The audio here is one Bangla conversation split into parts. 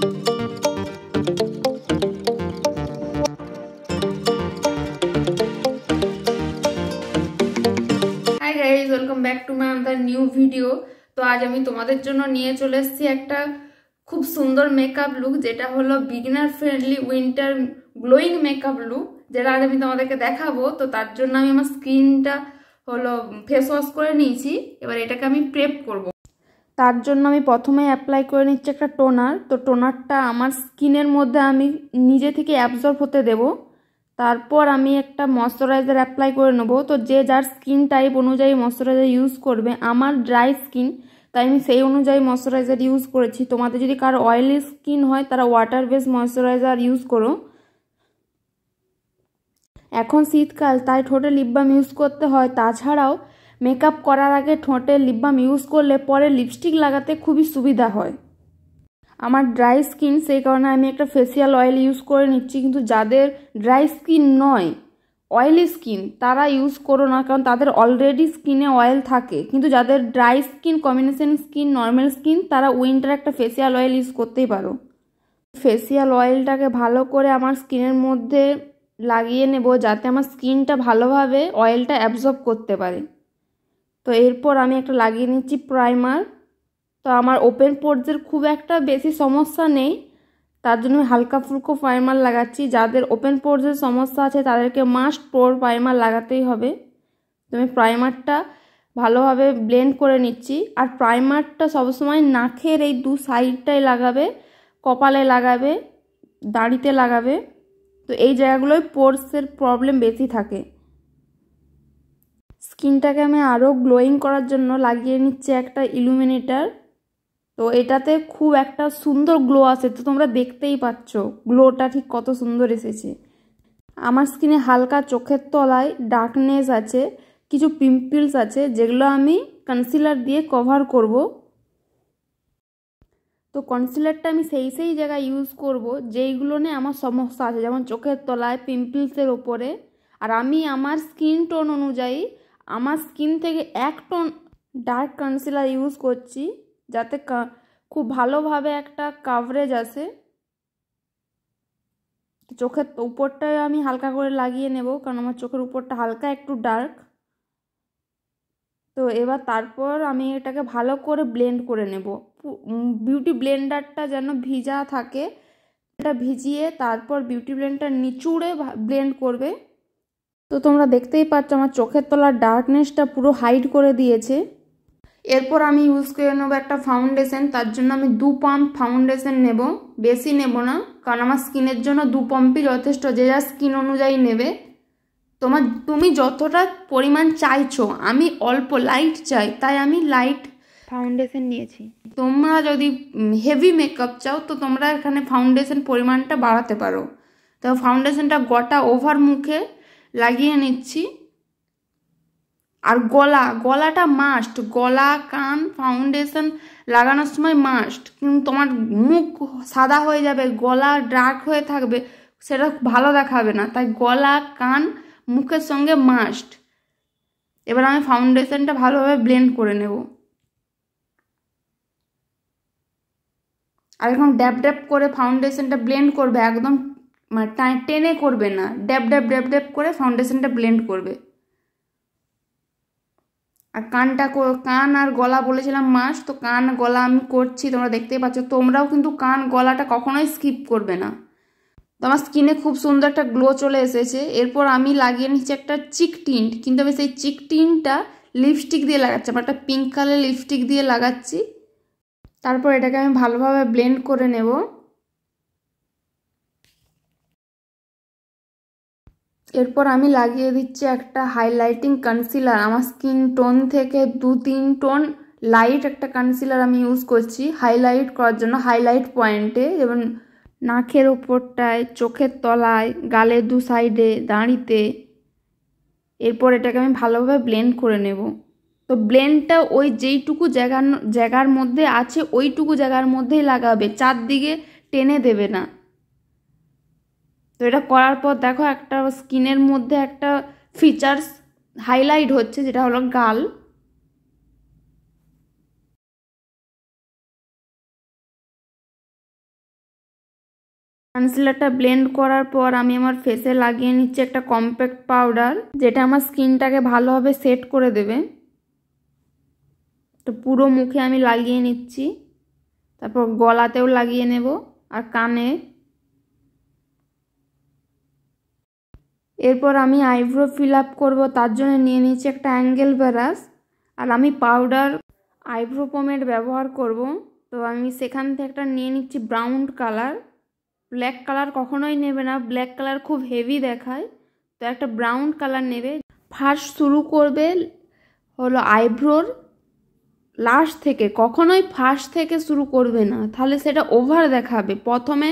Hi guys, welcome back to my another new video. তো আজ আমি তোমাদের জন্য নিয়ে চলে এসেছি একটা খুব সুন্দর মেকআপ লুক, যেটা হলো beginner friendly winter glowing makeup look, যেটা আজ আমি তোমাদেরকে দেখাবো। তো তার জন্য আমি আমার স্কিনটা হলো ফেস ওয়াশ করে নিয়েছি। এবার এটাকে আমি প্রেপ করব। তার জন্য আমি প্রথমে অ্যাপ্লাই করে নিচ্ছি একটা টোনার। তো টোনারটা আমার স্কিনের মধ্যে আমি নিজে থেকে অ্যাবজর্ব হতে দেবো। তারপর আমি একটা ময়শ্চারাইজার অ্যাপ্লাই করে নেব। তো যে যার স্কিন টাইপ অনুযায়ী ময়শ্চারাইজার ইউজ করবে। আমার ড্রাই স্কিন, তাই আমি সেই অনুযায়ী ময়শ্চারাইজার ইউজ করেছি। তোমাদের যদি কারো অয়েলি স্কিন হয় তারা ওয়াটার বেস ময়শ্চারাইজার ইউজ করো। এখন শীতকাল, তাই ঠোঁটে লিপ বাম ইউজ করতে হয়। তাছাড়াও মেকআপ করার আগে ঠোঁটে লিপ বাম ইউজ করলে পরে লিপস্টিক লাগাতে খুবই সুবিধা হয়। আমার ড্রাই স্কিন, সেই কারণে আমি একটা ফেসিয়াল অয়েল ইউজ করে নিচ্ছি। কিন্তু যাদের ড্রাই স্কিন নয়, অয়েলি স্কিন, তারা ইউজ করো না, কারণ তাদের অলরেডি স্কিনে অয়েল থাকে। কিন্তু যাদের dry skin, combination skin, normal skin, তারা উইন্টার একটা ফেসিয়াল অয়েল ইউজ করতেই পারো। ফেসিয়াল অয়েলটাকে ভালো করে আমার স্কিনের মধ্যে লাগিয়ে নেব, যাতে আমার স্কিনটা ভালোভাবে অয়েলটা অ্যাবজর্ব করতে পারে। তো এরপর আমি একটা লাগিয়ে নিচ্ছি প্রাইমার। তো আমার ওপেন পোরসের খুব একটা বেশি সমস্যা নেই, তার জন্য আমি হালকা ফুলকো প্রাইমার লাগাচ্ছি। যাদের ওপেন পোরসের সমস্যা আছে তাদেরকে মাস্ট পোর প্রাইমার লাগাতেই হবে। তো আমি প্রাইমারটা ভালোভাবে ব্লেন্ড করে নিচ্ছি। আর প্রাইমারটা সবসময় নাকের এই দু সাইডটাই লাগাবে, কপালে লাগাবে, দাড়িতে লাগাবে। তো এই জায়গাগুলোয় পোরসের প্রবলেম বেশি থাকে। স্কিনটাকে আমি আরও গ্লোয়িং করার জন্য লাগিয়ে নিচ্ছি একটা ইলুমিনেটার। তো এটাতে খুব একটা সুন্দর গ্লো আসে। তো তোমরা দেখতেই পাচ্ছ গ্লোটা ঠিক কত সুন্দর এসেছে। আমার স্কিনে হালকা চোখের তলায় ডার্কনেস আছে, কিছু পিম্পলস আছে, যেগুলো আমি কনসিলার দিয়ে কভার করব। তো কনসিলারটা আমি সেই জায়গায় ইউজ করব যেইগুলো নিয়ে আমার সমস্যা আছে, যেমন চোখের তলায়, পিম্পলসের ওপরে। আর আমি আমার স্কিন টোন অনুযায়ী আমার স্কিন থেকে এক টোন ডার্ক কনসিলার ইউজ করছি, যাতে খুব ভালোভাবে একটা কাভারেজ আসে। চোখের উপরটায় আমি হালকা করে লাগিয়ে নেব, কারণ আমার চোখের উপরটা হালকা একটু ডার্ক। তো এবার তারপর আমি এটাকে ভালো করে ব্লেন্ড করে নেব। বিউটি ব্লেন্ডারটা যেন ভিজা থাকে, এটা ভিজিয়ে তারপর বিউটি ব্লেন্ডার নিচুড়ে ব্লেন্ড করবে। তো তোমরা দেখতেই পাচ্ছ আমার চোখের তলার ডার্কনেসটা পুরো হাইড করে দিয়েছে। এরপর আমি ইউজ করে নেব একটা ফাউন্ডেশন। তার জন্য আমি 2 পাম্প ফাউন্ডেশন নেব, বেশি নেব না, কারণ আমার স্কিনের জন্য 2 পাম্পই যথেষ্ট। যে যার স্কিন অনুযায়ী নেবে। তুমি যতটা পরিমাণ চাইছো, আমি অল্প লাইট চাই, তাই আমি লাইট ফাউন্ডেশন নিয়েছি। তোমরা যদি হেভি মেকআপ চাও তো তোমরা এখানে ফাউন্ডেশন পরিমাণটা বাড়াতে পারো। তো ফাউন্ডেশনটা গোটা ওভার মুখে লাগিয়ে নিচ্ছি। আর গলাটা মাস্ট, গলা, কান ফাউন্ডেশন লাগানোর সময় মাস্ট। কিন্তু তোমার মুখ সাদা হয়ে যাবে, গলা ডার্ক হয়ে থাকবে, সেটা ভালো দেখাবে না। তাই গলা, কান, মুখের সঙ্গে মাস্ট। এবার আমি ফাউন্ডেশনটা ভালোভাবে ব্লেন্ড করে নেব। আর এখন ড্যাব ড্যাব করে ফাউন্ডেশনটা ব্লেন্ড করবে, একদম মানে টেনে করবে না, ড্যাব ড্যাব ড্যাব ড্যাব করে ফাউন্ডেশনটা ব্লেন্ড করবে। আর কান আর গলা বলেছিলাম মাস্ট, তো কান গলা আমি করছি, তোমরা দেখতেই পাচ্ছ। তোমরাও কিন্তু কান গলাটা কখনোই স্কিপ করবে না। তো আমার স্কিনে খুব সুন্দর একটা গ্লো চলে এসেছে। এরপর আমি লাগিয়ে নিচ্ছি একটা চিক টিন্ট, কিন্তু আমি সেই চিক টিন্টটা লিপস্টিক দিয়ে লাগাচ্ছি। আমার একটা পিঙ্ক কালার লিপস্টিক দিয়ে লাগাচ্ছি। তারপর এটাকে আমি ভালোভাবে ব্লেন্ড করে নেব। এরপর আমি লাগিয়ে দিচ্ছি একটা হাইলাইটিং কনসিলার। আমার স্কিন টোন থেকে 2-3 টোন লাইট একটা কনসিলার আমি ইউজ করছি হাইলাইট করার জন্য, হাইলাইট পয়েন্টে, যেমন নাকের ওপরটায়, চোখের তলায়, গালের 2 সাইডে, দাঁড়িতে। এরপর এটাকে আমি ভালোভাবে ব্লেন্ড করে নেব। তো ব্লেন্ডটা ওই যেইটুকু জায়গার মধ্যে আছে ওইটুকু জায়গার মধ্যেই লাগাবে, চারদিকে টেনে দেবে না। তো এটা করার পর দেখো একটা স্কিনের মধ্যে একটা ফিচার্স হাইলাইট হচ্ছে, যেটা হলো গাল। কনসিলারটা ব্লেন্ড করার পর আমি আমার ফেসে লাগিয়ে নিচ্ছি একটা কম্প্যাক্ট পাউডার, যেটা আমার স্কিনটাকে ভালোভাবে সেট করে দেবে। তো পুরো মুখে আমি লাগিয়ে নিচ্ছি, তারপর গলাতেও লাগিয়ে নেব আর কানে। এরপর আমি আইব্রো ফিল আপ করবো, তার জন্য নিয়ে নিচ্ছি একটা অ্যাঙ্গেল ব্রাশ। আর আমি পাউডার আইব্রো পমেড ব্যবহার করব, তো আমি সেখান থেকে একটা নিয়ে নিচ্ছি ব্রাউন কালার। ব্ল্যাক কালার কখনোই নেবে না, ব্ল্যাক কালার খুব হেভি দেখায়, তো একটা ব্রাউন কালার নেবে। ফার্স্ট শুরু করবে হলো আইব্রোর লাস্ট থেকে, কখনোই ফার্স্ট থেকে শুরু করবে না, তাহলে সেটা ওভার দেখাবে। প্রথমে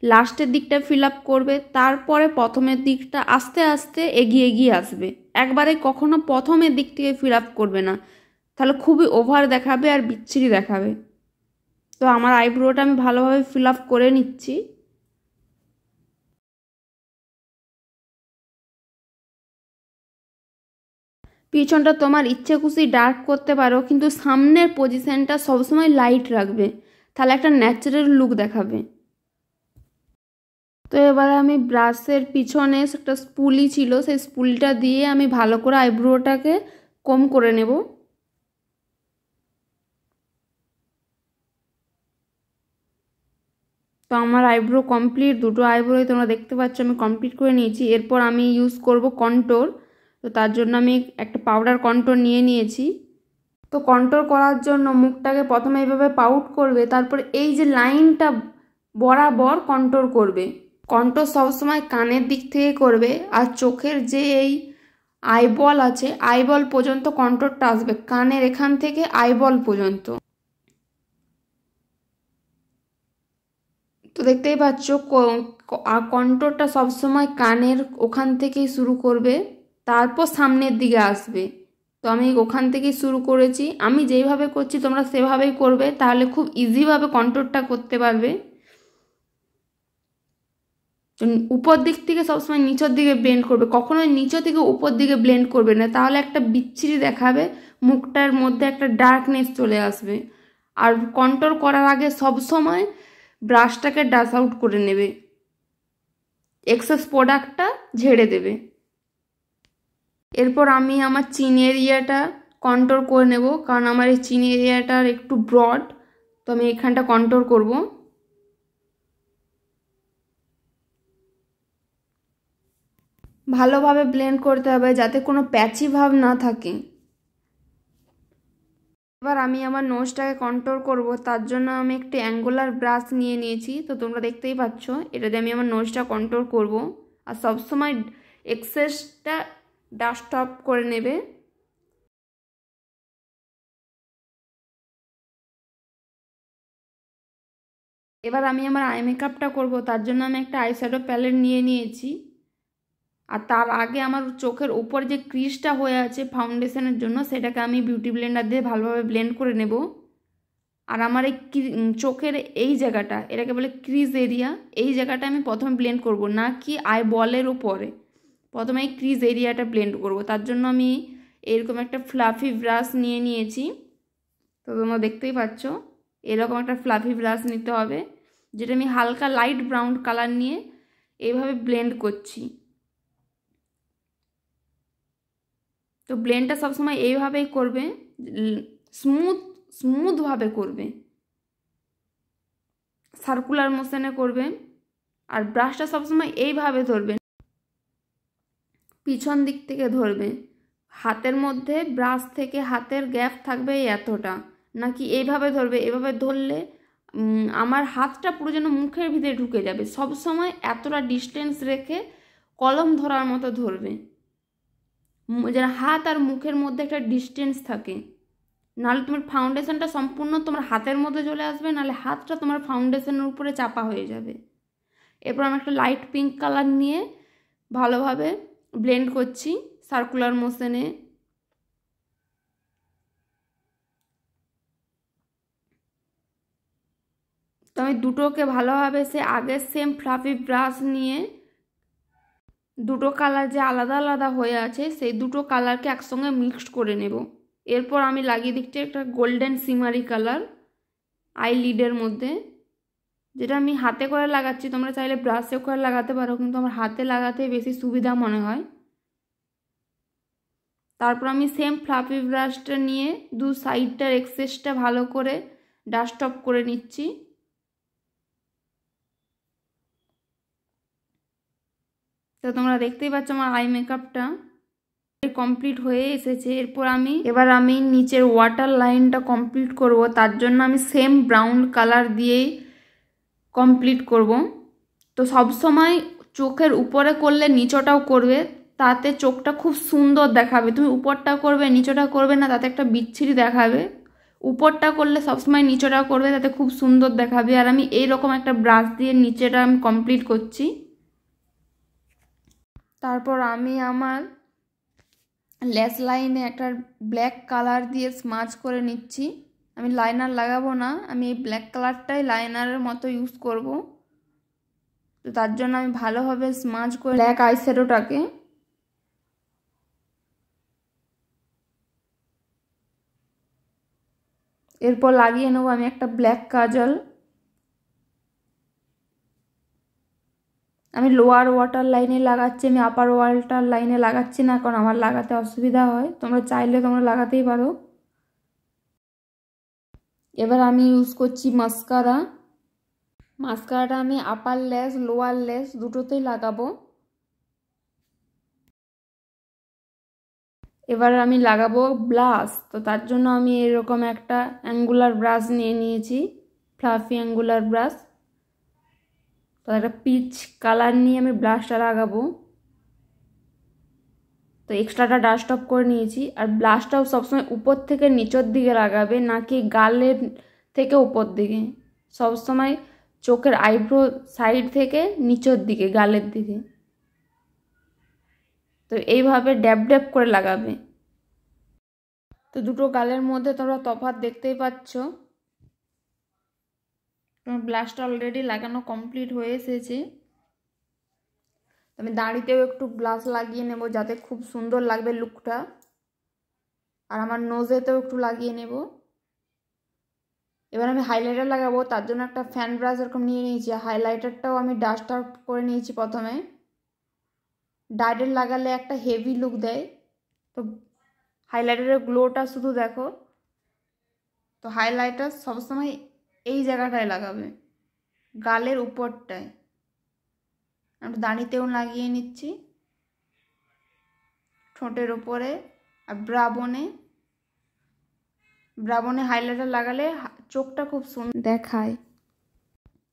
লাস্টের দিকটা ফিল আপ করবে, তারপরে প্রথমের দিকটা আস্তে আস্তে এগিয়ে এগিয়ে আসবে। একবারে কখনো প্রথমের দিক থেকে ফিল আপ করবে না, তাহলে খুবই ওভার দেখাবে আর বিচ্ছিরি দেখাবে। তো আমার আইব্রোটা আমি ভালোভাবে ফিল আপ করে নিচ্ছি। পিছনটা তোমার ইচ্ছে খুশি ডার্ক করতে পারো, কিন্তু সামনের পজিশনটা সবসময় লাইট রাখবে, তাহলে একটা ন্যাচারাল লুক দেখাবে। তো এবারে আমি ব্রাশের পিছনে একটা স্পুলি ছিল, সেই স্পুলিটা দিয়ে আমি ভালো করে আইব্রোটাকে কম করে নেব। তো আমার আইব্রো কমপ্লিট, দুটো আইব্রোই তোমরা দেখতে পাচ্ছ আমি কমপ্লিট করে নিয়েছি। এরপর আমি ইউজ করব কন্ট্রোর, তো তার জন্য আমি একটা পাউডার কন্ট্রোর নিয়ে নিয়েছি। তো কন্ট্রোল করার জন্য মুখটাকে প্রথমে এইভাবে পাউট করবে, তারপর এই যে লাইনটা বরাবর কন্ট্রোল করবে। কন্ট্রোল সবসময় কানের দিক থেকে করবে, আর চোখের যে এই আইবল আছে আইবল পর্যন্ত কন্ট্রোলটা আসবে, কানের এখান থেকে আইবল পর্যন্ত। তো দেখতেই পাচ্ছ কন্ট্রোলটা সবসময় কানের ওখান থেকেই শুরু করবে, তারপর সামনের দিকে আসবে। তো আমি ওখান থেকেই শুরু করেছি, আমি যেইভাবে করছি তোমরা সেভাবেই করবে, তাহলে খুব ইজিভাবে কন্ট্রোলটা করতে পারবে। উপর দিক থেকে সবসময় নিচের দিকে ব্লেন্ড করবে, কখনোই নিচের থেকে উপর দিকে ব্লেন্ড করবে না, তাহলে একটা বিচ্ছিরি দেখাবে, মুখটার মধ্যে একটা ডার্কনেস চলে আসবে। আর কন্ট্রোল করার আগে সবসময় ব্রাশটাকে ডাস আউট করে নেবে, এক্সেস প্রোডাক্টটা ঝেড়ে দেবে। এরপর আমি আমার চিন এরিয়াটা কন্ট্রোল করে নেব, কারণ আমার এই চিন এরিয়াটার একটু ব্রড, তো আমি এখানটা কন্ট্রোল করব। ভালোভাবে ব্লেন্ড করতে হবে যাতে কোনো প্যাচি ভাব না থাকে। এবার আমি আমার নোজটাকে কন্ট্রোল করব, তার জন্য আমি একটি অ্যাঙ্গুলার ব্রাশ নিয়ে নিয়েছি, তো তোমরা দেখতেই পাচ্ছ এটা দিয়ে আমি আমার নোজটা কন্ট্রোল করব। আর সবসময় এক্সেসটা ডাস্ট অফ করে নেবে। এবার আমি আমার আই মেকআপটা করব, তার জন্য আমি একটা আইশ্যাডো প্যালেট নিয়ে নিয়েছি। আর তার আগে আমার চোখের উপর যে ক্রিজটা হয়ে আছে ফাউন্ডেশনের জন্য, সেটাকে আমি বিউটি ব্লেন্ডার দিয়ে ভালোভাবে ব্লেন্ড করে নেব। আর আমার এই চোখের এই জায়গাটা, এটাকে বলে ক্রিজ এরিয়া, এই জায়গাটা আমি প্রথমে ব্লেন্ড করব, না কি আই বলের উপরে, প্রথমে এই ক্রিজ এরিয়াটা ব্লেন্ড করব। তার জন্য আমি এরকম একটা ফ্লাফি ব্রাশ নিয়ে নিয়েছি, তো তোমরা দেখতেই পাচ্ছ এরকম একটা ফ্লাফি ব্রাশ নিতে হবে, যেটা আমি হালকা লাইট ব্রাউন কালার নিয়ে এইভাবে ব্লেন্ড করছি। তো ব্লেন্ডটা সবসময় এইভাবেই করবে, স্মুথভাবে করবে, সার্কুলার মোশনে করবে। আর ব্রাশটা সবসময় এইভাবে ধরবে, পিছন দিক থেকে ধরবে, হাতের মধ্যে ব্রাশ থেকে হাতের গ্যাপ থাকবে এতটা, নাকি এইভাবে ধরবে। এভাবে ধরলে আমার হাতটা পুরো যেন মুখের ভিতরে ঢুকে যাবে, সব সময় এতটা ডিস্টেন্স রেখে কলম ধরার মতো ধরবে, যেন হাত আর মুখের মধ্যে একটা ডিস্টেন্স থাকে, নাহলে তোমার ফাউন্ডেশনটা সম্পূর্ণ তোমার হাতের মধ্যে চলে আসবে, নাহলে হাতটা তোমার ফাউন্ডেশনের উপরে চাপা হয়ে যাবে। এরপর আমি একটা লাইট পিঙ্ক কালার নিয়ে ভালোভাবে ব্লেন্ড করছি সার্কুলার মোশনে। তো আমি দুটোকে ভালোভাবে সে আগের সেম ফ্লাফি ব্রাশ নিয়ে দুটো কালার যে আলাদা আলাদা হয়ে আছে সেই দুটো কালারকে একসঙ্গে মিক্সড করে নেব। এরপর আমি লাগিয়ে দিচ্ছি একটা গোল্ডেন সিমারি কালার আই লিডের মধ্যে। যেটা আমি হাতে করে লাগাচ্ছি, তোমরা চাইলে ব্রাশে করে লাগাতে পারো, কিন্তু আমার হাতে লাগাতে বেশি সুবিধা মনে হয়। তারপর আমি সেম ফ্লাফি ব্রাশটা নিয়ে দু সাইডটার এক্সেসটা ভালো করে ডাস্ট অফ করে নিচ্ছি। তো তোমরা দেখতেই পাচ্ছ আমার আই মেকআপটা কমপ্লিট হয়ে এসেছে। এবার আমি নিচের ওয়াটার লাইনটা কমপ্লিট করব, তার জন্য আমি সেম ব্রাউন কালার দিয়েই কমপ্লিট করব। তো সব সময় চোখের উপরে করলে নিচটাও করবে, তাতে চোখটা খুব সুন্দর দেখাবে। তুমি উপরটা করবে নিচটা করবে না, তাতে একটা বিচ্ছিরি দেখাবে। উপরটা করলে সবসময় নিচটা করবে, তাতে খুব সুন্দর দেখাবে। আর আমি এইরকম একটা ব্রাশ দিয়ে নিচেটা আমি কমপ্লিট করছি। তারপর আমি আমার ল্যাশ লাইনে একটা ব্ল্যাক কালার দিয়ে স্মাচ করে নিচ্ছি। আমি লাইনার লাগাবো না, আমি এই ব্ল্যাক কালারটাই লাইনারের মতো ইউজ করব। তো তার জন্য আমি ভালোভাবে স্মাচ করে ব্ল্যাক আইশ্যাডোটাকে এরপর লাগিয়ে নেবো আমি একটা ব্ল্যাক কাজল। আমি লোয়ার ওয়াটার লাইনে লাগাচ্ছি, আমি আপার ওয়াটার লাইনে লাগাচ্ছি না, কারণ আমার লাগাতে অসুবিধা হয়। তোমরা চাইলে তোমরা লাগাতেই পারো। এবার আমি ইউজ করছি মাস্কারা। মাস্কারাটা আমি আপার ল্যাশ লোয়ার ল্যাশ দুটোতেই লাগাবো। এবার আমি লাগাবো ব্লাশ। তো তার জন্য আমি এরকম একটা অ্যাঙ্গুলার ব্রাশ নিয়ে নিয়েছি, ফ্লাফি অ্যাঙ্গুলার ব্রাশ। তো একটা পিচ কালার নিয়ে আমি ব্লাশটা লাগাবো। তো এক্সট্রাটা ডাস্ট অফ করে নিয়েছি। আর ব্লাশটাও সবসময় উপর থেকে নিচের দিকে লাগাবে, নাকি গালের থেকে উপর দিকে। সবসময় চোখের আইব্রো সাইড থেকে নিচের দিকে, গালের দিকে। তো এইভাবে ড্যাব ড্যাব করে লাগাবে। তো দুটো গালের মধ্যে তোমরা তফাৎ দেখতেই পাচ্ছ। তোমার ব্লাশটা অলরেডি লাগানো কমপ্লিট হয়ে এসেছে। আমি দাড়িতেও একটু ব্লাশ লাগিয়ে নেব, যাতে খুব সুন্দর লাগবে লুকটা। আর আমার নোজেতেও একটু লাগিয়ে নেব। এবার আমি হাইলাইটার লাগাবো, তার জন্য একটা ফ্যান ব্রাশ এরকম নিয়ে নিয়েছি। হাইলাইটারটাও আমি ডাস্ট আউট করে নিয়েছি প্রথমে। ডাইরেক্ট লাগালে একটা হেভি লুক দেয়, তো হাইলাইটারের গ্লোটা শুধু দেখো। তো হাইলাইটার সবসময় এই জায়গাটায় লাগাবে, গালের উপরটায়। আমি দাড়িতেও লাগিয়ে নিচ্ছি, ঠোঁটের ওপরে। আর ব্রাবনে হাইলাইটার লাগালে চোখটা খুব সুন্দর দেখায়।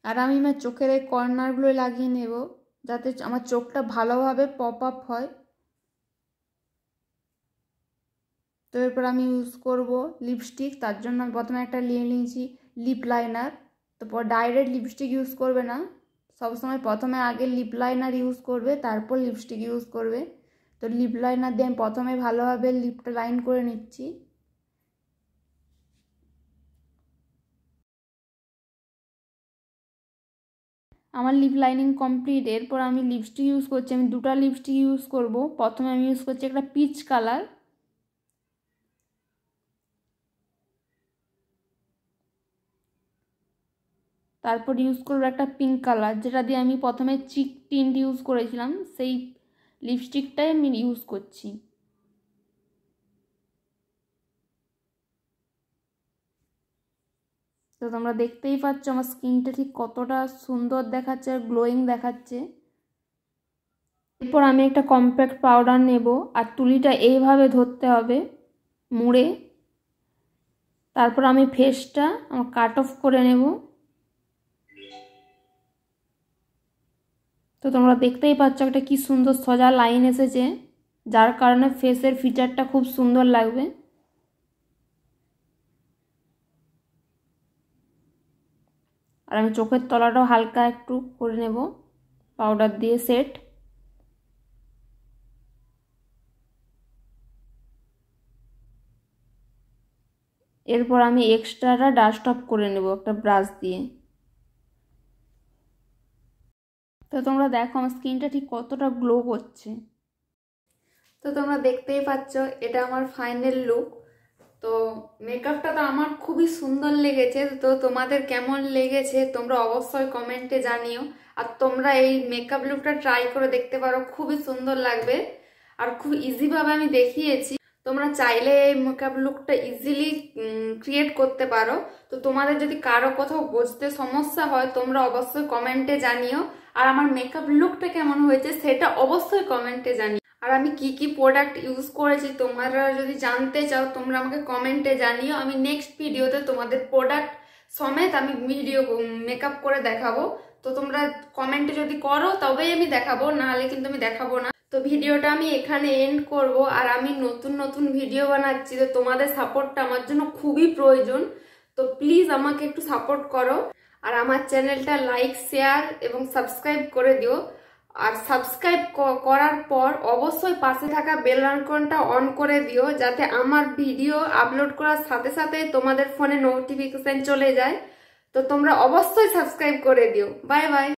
আর আমি আমার চোখের এই কর্নারগুলো লাগিয়ে নেব, যাতে আমার চোখটা ভালোভাবে পপ আপ হয়। তো এরপর আমি ইউজ করব লিপস্টিক। তার জন্য আমি প্রথমে একটা নিয়ে নিয়েছি লিপ লাইনার। তো ডাইরেক্ট লিপস্টিক ইউজ করবে না, সবসময় প্রথমে আগে লিপ লাইনার ইউজ করবে, তারপর লিপস্টিক ইউজ করবে। তো লিপ লাইনার দিয়ে আমি প্রথমে ভালোভাবে লিপটা লাইন করে নিচ্ছি। আমার লিপ লাইনিং কমপ্লিট। এরপর আমি লিপস্টিক ইউজ করছি। আমি দুটো লিপস্টিক ইউজ করব। প্রথমে আমি ইউজ করছি একটা পিচ কালার, তারপর ইউজ করবো একটা পিঙ্ক কালার, যেটা দিয়ে আমি প্রথমে চিক টিন্ট ইউজ করেছিলাম, সেই লিপস্টিকটাই আমি ইউজ করছি। তো তোমরা দেখতেই পাচ্ছ আমার স্কিনটা ঠিক কতটা সুন্দর দেখাচ্ছে আর গ্লোয়িং দেখাচ্ছে। এরপর আমি একটা কম্প্যাক্ট পাউডার নেব, আর তুলিটা এইভাবে ধরতে হবে মুড়ে। তারপর আমি ফেসটা আমার কাট অফ করে নেব। তো তোমরা দেখতেই পাচ্ছ একটা কি সুন্দর সোজা লাইন এসেছে, যার কারণে ফেসের ফিচারটা খুব সুন্দর লাগবে। আর আমি চোখের তলাটাও হালকা একটু করে নেব পাউডার দিয়ে সেট। এরপর আমি এক্সট্রাটা ডাস্ট অফ করে নেব একটা ব্রাশ দিয়ে। তো তোমরা দেখো আমার স্কিনটা ঠিক কতটা গ্লো করছে। তো তোমরা দেখতেই পাচ্ছ এটা আমার ফাইনাল লুক। তো মেকআপটা তো আমার খুবই সুন্দর লেগেছে, তো তোমাদের কেমন লেগেছে তোমরা অবশ্যই কমেন্টে জানিও। আর তোমরা এই মেকআপ লুকটা ট্রাই করে দেখতে পারো, খুবই সুন্দর লাগবে আর খুব ইজি ভাবে আমি দেখিয়েছি। তোমরা চাইলে এই মেকআপ লুকটা ইজিলি ক্রিয়েট করতে পারো। তো তোমাদের যদি কারো কোথাও বুঝতে সমস্যা হয় তোমরা অবশ্যই কমেন্টে জানিও। আর আমার মেকআপ লুকটা কেমন হয়েছে সেটা অবশ্যই কমেন্টে জানিও। আর আমি কি কি প্রোডাক্ট ইউজ করেছি তোমরা যদি জানতে চাও তোমরা আমাকে কমেন্টে জানিও। আমি নেক্সট ভিডিওতে তোমাদের প্রোডাক্ট সমেত আমি ভিডিও মেকআপ করে দেখাবো। তো তোমরা কমেন্টে যদি করো তবেই আমি দেখাবো, নাহলে কিন্তু আমি দেখাবো না। তো ভিডিওটা আমি এখানে এন্ড করব। আর আমি নতুন নতুন ভিডিও বানাচ্ছি, তো তোমাদের সাপোর্টটা আমার জন্য খুবই প্রয়োজন। তো প্লিজ আমাকে একটু সাপোর্ট করো আর আমার চ্যানেলটা লাইক শেয়ার এবং সাবস্ক্রাইব করে দিও। আর সাবস্ক্রাইব করার পর অবশ্যই পাশে থাকা বেল আইকনটা অন করে দিও, যাতে আমার ভিডিও আপলোড করার সাথে সাথে তোমাদের ফোনে নোটিফিকেশন চলে যায়। তো তোমরা অবশ্যই সাবস্ক্রাইব করে দিও। Bye bye.